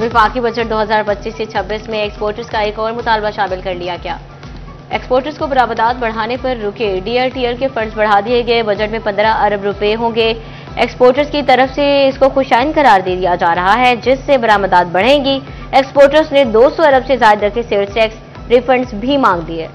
वफाकी बजट 2025 से 26 में एक्सपोर्टर्स का एक और मुतालबा शामिल कर लिया गया। एक्सपोर्टर्स को बरामदात बढ़ाने पर रुके DRTL के फंड्स बढ़ा दिए गए। बजट में 15 अरब रुपए होंगे। एक्सपोर्टर्स की तरफ से इसको खुशाइन करार दे दिया जा रहा है, जिससे बरामदात बढ़ेंगी। एक्सपोर्टर्स ने 200 अरब से ज्यादा के सेल्स टैक्स रिफंड्स भी मांग दिए।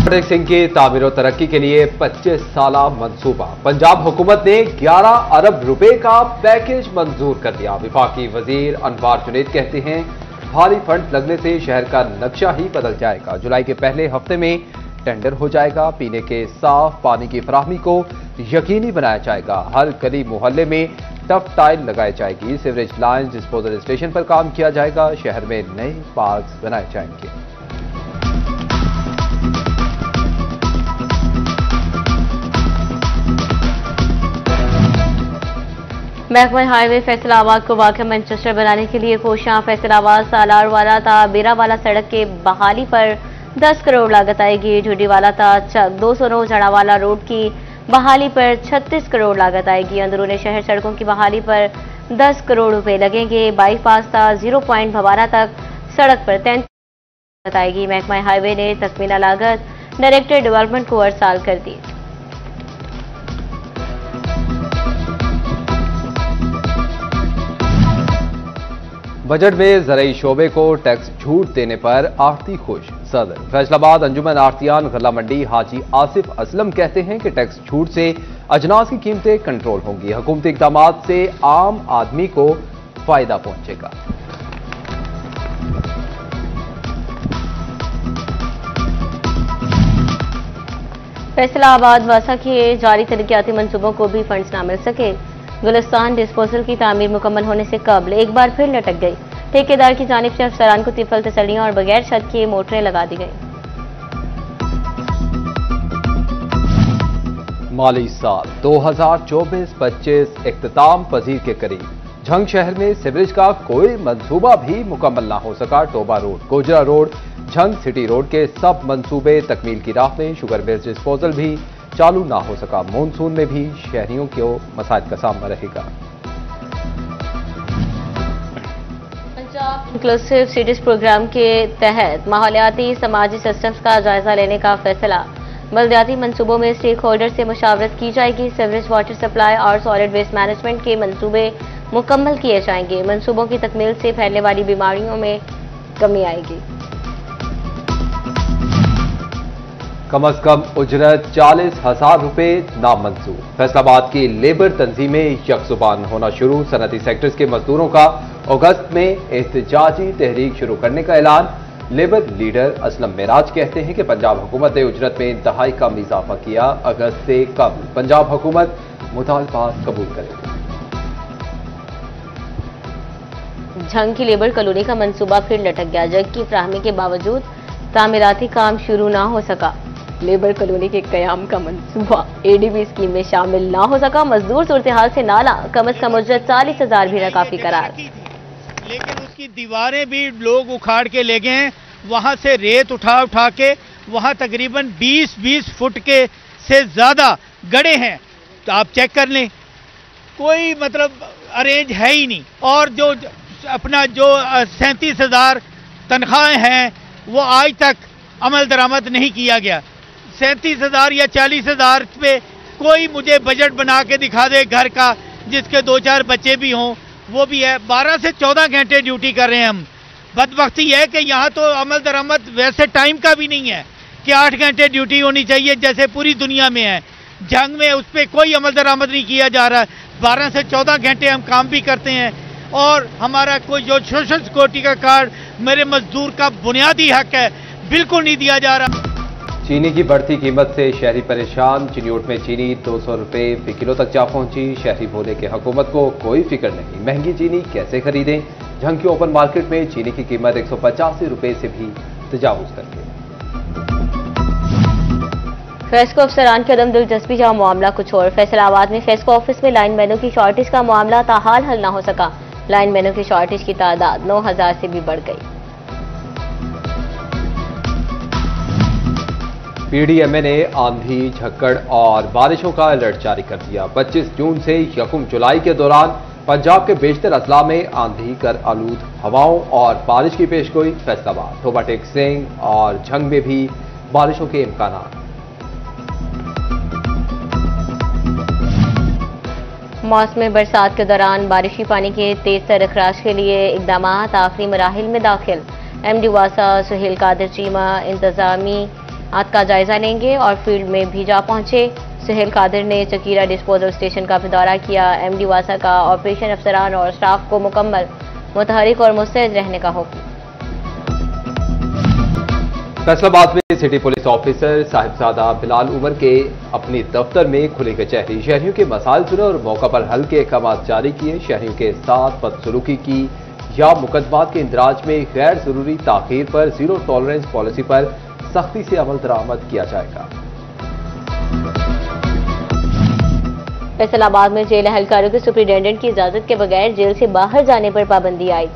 सिंह की तामीर और तरक्की के लिए 25 साला मंसूबा। पंजाब हुकूमत ने 11 अरब रुपए का पैकेज मंजूर कर दिया। विफाकी वजीर अनवार जुनैद कहते हैं भारी फंड लगने से शहर का नक्शा ही बदल जाएगा। जुलाई के पहले हफ्ते में टेंडर हो जाएगा। पीने के साफ पानी की फराहमी को यकीनी बनाया जाएगा। हर गली मोहल्ले में टफ टाइल लगाई जाएगी। सीवरेज लाइन डिस्पोजल स्टेशन पर काम किया जाएगा। शहर में नए पार्क बनाए जाएंगे। महकमा हाईवे फैसलाबाद को वाक़ई मैनचेस्टर बनाने के लिए कोशियां। फैसलाबाद सालारवाला ता बेरावाला सड़क के बहाली पर 10 करोड़ लागत आएगी। ढूडीवाला ता 209 जड़ावाला रोड की बहाली पर 36 करोड़ लागत आएगी। अंदरूनी शहर सड़कों की बहाली पर 10 करोड़ रुपए लगेंगे। बाईपास ता 0 पॉइंट भवारा तक सड़क पर 33 लागत आएगी। महकमा हाईवे ने तकमीला लागत डायरेक्टर डेवलपमेंट को अरसाल कर दी। बजट में ज़राई शोबे को टैक्स छूट देने पर आढ़ती खुश। सदर फैसलाबाद अंजुमन आढ़तियान गल्ला मंडी हाजी आसिफ असलम कहते हैं कि टैक्स छूट से अजनास की कीमतें कंट्रोल होंगी। हुकूमती इक़दाम से आम आदमी को फायदा पहुंचेगा। फैसलाबाद वासा के जारी तरक्याती मंसूबों को भी फंड्स ना मिल सके। गुलिस्तान डिस्पोजल की तामीर मुकम्मल होने से कबल एक बार फिर लटक गई। ठेकेदार की जानिब से अफसरान को तिफल तसल्लियां और बगैर छत की मोटरें लगा दी गई। माली साल 2024-25 इख्तिताम पजीर के करीब। झंग शहर में सीवरेज का कोई मंसूबा भी मुकम्मल ना हो सका। Toba road, Gojra road, Jhang city road के सब मंसूबे तकमील की राह में। शुगर बेस डिस्पोजल भी चालू ना हो सका। मॉनसून में भी शहरियों को मसाइल का सामना रहेगा। पंजाब इंक्लूसिव सिटीज प्रोग्राम के तहत माहौलियाती समाजी सिस्टम्स का जायजा लेने का फैसला। बल्दियाती मंसूबों में स्टेक होल्डर से मुशावरत की जाएगी। सीवरेज, वाटर सप्लाई और सॉलिड वेस्ट मैनेजमेंट के मंसूबे मुकम्मल किए जाएंगे। मंसूबों की तकमील से फैलने वाली बीमारियों में कमी आएगी। कम अज कम उजरत 40,000 रुपए नामंजूर। फैसलाबाद की लेबर तंजीमें यकजुबान होना शुरू। सनती सेक्टर्स के मजदूरों का अगस्त में एहतजाजी तहरीक शुरू करने का ऐलान। लेबर लीडर असलम मेराज कहते हैं कि पंजाब हुकूमत ने उजरत में इंतहाई कम इजाफा किया। अगस्त से कम पंजाब हुकूमत मुतालबात कबूल करेगी। झंग की लेबर कॉलोनी का मंसूबा फिर लटक गया। जग की फराहमी के बावजूद तामीराती काम शुरू ना हो सका। लेबर कॉलोनी के कयाम का मंसूबा ADB स्कीम में शामिल ना हो सका। मजदूर सूरत हाल से नाला। कम अज कम उजरत 40,000 भी काफी करार। लेकिन उसकी दीवारें भी लोग उखाड़ के ले गए हैं। वहां से रेत उठा उठा के वहां तकरीबन 20-20 फुट के से ज्यादा गड्ढे हैं। तो आप चेक कर लें, कोई मतलब अरेंज है ही नहीं। और जो अपना जो 37,000 तनख्वाहें हैं वो आज तक अमल दरामद नहीं किया गया। 37,000 या 40,000 पे कोई मुझे बजट बना के दिखा दे घर का, जिसके 2-4 बच्चे भी हों। वो भी है 12 से 14 घंटे ड्यूटी कर रहे हैं हम। बदबख्ती है कि यहाँ तो अमल दरामद वैसे टाइम का भी नहीं है कि 8 घंटे ड्यूटी होनी चाहिए जैसे पूरी दुनिया में है। जंग में उस पर कोई अमल दरामद नहीं किया जा रहा। 12 से 14 घंटे हम काम भी करते हैं। और हमारा कोई जो सोशल सिक्योरिटी का कार्ड मेरे मजदूर का बुनियादी हक है, बिल्कुल नहीं दिया जा रहा। चीनी की बढ़ती कीमत से शहरी परेशान। चिन्योट में चीनी 200 रुपए फी किलो तक जा पहुंची। शहरी बोले कि हुकूमत को कोई फिक्र नहीं, महंगी चीनी कैसे खरीदें। झंग की ओपन मार्केट में चीनी की कीमत 185 रुपए से भी तजावुज कर गई। फेस्को अफसरान की अदम दिलचस्पी का मामला कुछ और। फैसलाबाद में फेस्को ऑफिस में लाइन मैनों की शॉर्टेज का मामला ताहाल हल न हो सका। लाइन मैनों की शॉर्टेज की तादाद 9,000 से भी बढ़ गई। पीडीएमए ने आंधी, झक्कड़ और बारिशों का अलर्ट जारी कर दिया। 25 जून से 1 जुलाई के दौरान पंजाब के बेशतर अजला में आंधी, कर आलूद हवाओं और बारिश की पेशगोई। फैसलाबाद, तोबा टेक सिंह और झंग में भी बारिशों के इम्कान। मौसम बरसात के दौरान बारिशी पानी के तेज तर अखराज के लिए इकदाम आखिरी मराहिल में दाखिल। एमडी वासा सुहेल कादिर चीमा इंतजामी का जायजा लेंगे और फील्ड में भी जा पहुंचे। सुहेल कादिर ने चकीरा डिस्पोजल स्टेशन का भी दौरा किया। एमडी वासा का ऑपरेशन अफसरान और स्टाफ को मुकम्मल मुतहरिक और मुस्तैद रहने का हुक्म। फैसलाबाद में city police officer Sahibzada Bilal Umar के अपनी दफ्तर में खुली कचहरी। शहरियों के मसाइल सुने और मौका पर हल के अहकाम जारी किए। शहरियों के साथ बदसलूकी की या मुकदमात के इंदराज में गैर जरूरी ताखीर पर जीरो टॉलरेंस पॉलिसी पर सख्ती से अमल दरामद किया जाएगा। फैसलाबाद में जेल अहलकारों के सुप्रिंटेंडेंट की इजाजत के बगैर जेल से बाहर जाने पर पाबंदी आई।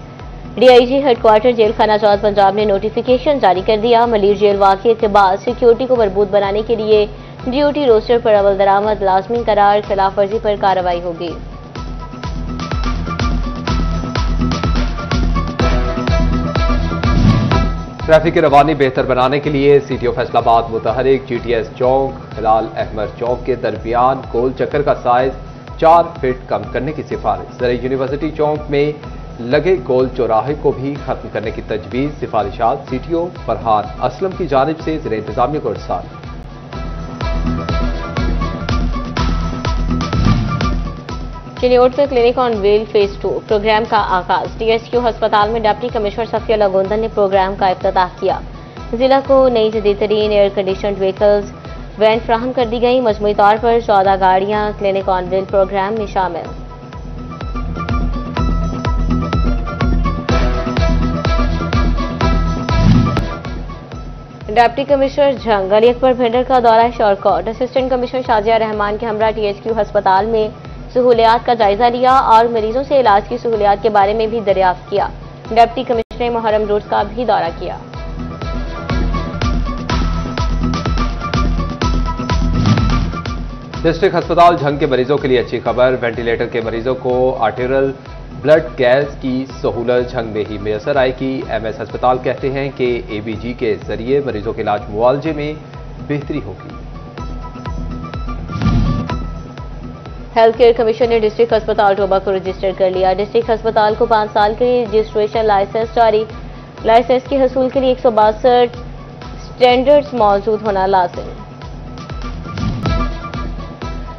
डीआईजी हेडक्वार्टर जेल खाना चौथ पंजाब ने नोटिफिकेशन जारी कर दिया। मलिर जेल वाक़े के बाद सिक्योरिटी को मजबूत बनाने के लिए ड्यूटी रोस्टर पर अमल दरामद लाजमी करार, खिलाफ वर्जी पर कार्रवाई होगी। ट्रैफिक की रवानी बेहतर बनाने के लिए सीटीओ फैसलाबाद मुतहरिक जीटीएस चौक, हिलाल अहमद चौक के दरमियान गोल चक्कर का साइज 4 फीट कम करने की सिफारिश। सरे यूनिवर्सिटी चौक में लगे गोल चौराहे को भी खत्म करने की तजवीज। सिफारिशात सीटीओ फरहान असलम की जानिब से जिला इंतजामिया को इरसाल। चिन्योट में clinic on wheel phase 2 program का आगाज। टीएसक्यू अस्पताल में डिप्टी कमिश्नर सफिया लगोंदन ने प्रोग्राम का इफ्तिताह किया। जिला को नई जदीदतरीन एयर कंडीशनड व्हीकल्स वैन फ्राहम कर दी गई। मजमूई तौर पर 14 गाड़ियां क्लिनिक ऑन व्हील प्रोग्राम में शामिल। डिप्टी कमिश्नर झंग अली अकबर भिंडर का दौरा शौरकोट। असिस्टेंट कमिश्नर शाजिया रहमान के हमरा टीएसक्यू अस्पताल में सहूलियात का जायजा लिया और मरीजों से इलाज की सहूलियात के बारे में भी दरियाफ्त किया। डिप्टी कमिश्नर ने मुहर्रम रोड का भी दौरा किया। डिस्ट्रिक्ट अस्पताल झंग के मरीजों के लिए अच्छी खबर। वेंटिलेटर के मरीजों को आर्टेरियल ब्लड गैस की सहूलत झंग में ही मैसर आएगी। एमएस अस्पताल कहते हैं कि एबीजी के जरिए मरीजों के इलाज मुआवजे में बेहतरी होगी। हेल्थ केयर कमीशन ने डिस्ट्रिक्ट अस्पताल टोबा को रजिस्टर कर लिया। डिस्ट्रिक्ट अस्पताल को 5 साल के लिए रजिस्ट्रेशन लाइसेंस जारी। लाइसेंस के हसूल के लिए 162 स्टैंडर्ड्स मौजूद होना लाजिम।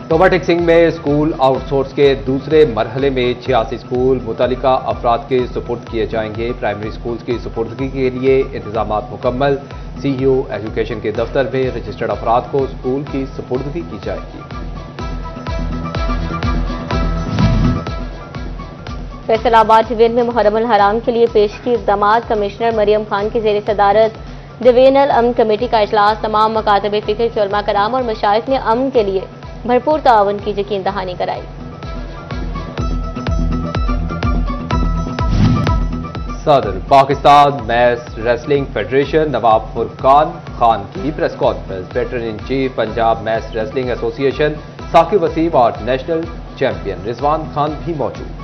तोबा टेक सिंह में स्कूल आउटसोर्स के दूसरे मरहले में 86 स्कूल मुतल्लिका अफराद के सुपुर्द किए जाएंगे। प्राइमरी स्कूल की सुपुर्दगी के लिए इंतजाम मुकम्मल। सीईओ एजुकेशन के दफ्तर में रजिस्टर्ड अफराद को स्कूल की सुपुर्दगी की जाएगी। फैसलाबाद डिवीजन में मुहर्रम अल हराम के लिए पेश की इक़दाम। कमिश्नर मरियम खान की ज़ेर सदारत डिवीजनल अमन कमेटी का इजलास। तमाम मकातब फ़िक्र के उलमा कराम और मशाइख ने अमन के लिए भरपूर ताउन की यकीन दहानी कराई। सदर Pakistan mas wrestling federation Nawab Furqan Khan की press conference. Veteran in chief Punjab mas wrestling association Saqib Waseem और नेशनल चैंपियन रिजवान खान भी मौजूद।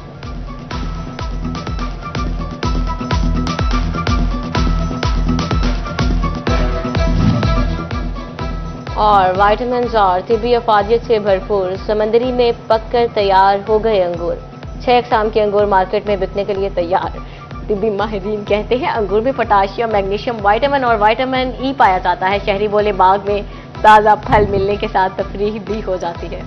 और वाइटामिन और तिब्बी अफादियत से भरपूर समंदरी में पककर तैयार हो गए अंगूर। 6 अक़साम के अंगूर मार्केट में बिकने के लिए तैयार। तिब्बी माहिरीन कहते हैं अंगूर में पोटाशियम, मैग्नीशियम, वाइटामिन और वाइटामिन ई पाया जाता है। शहरी बोले बाग में ताज़ा फल मिलने के साथ तफरीह भी हो जाती है।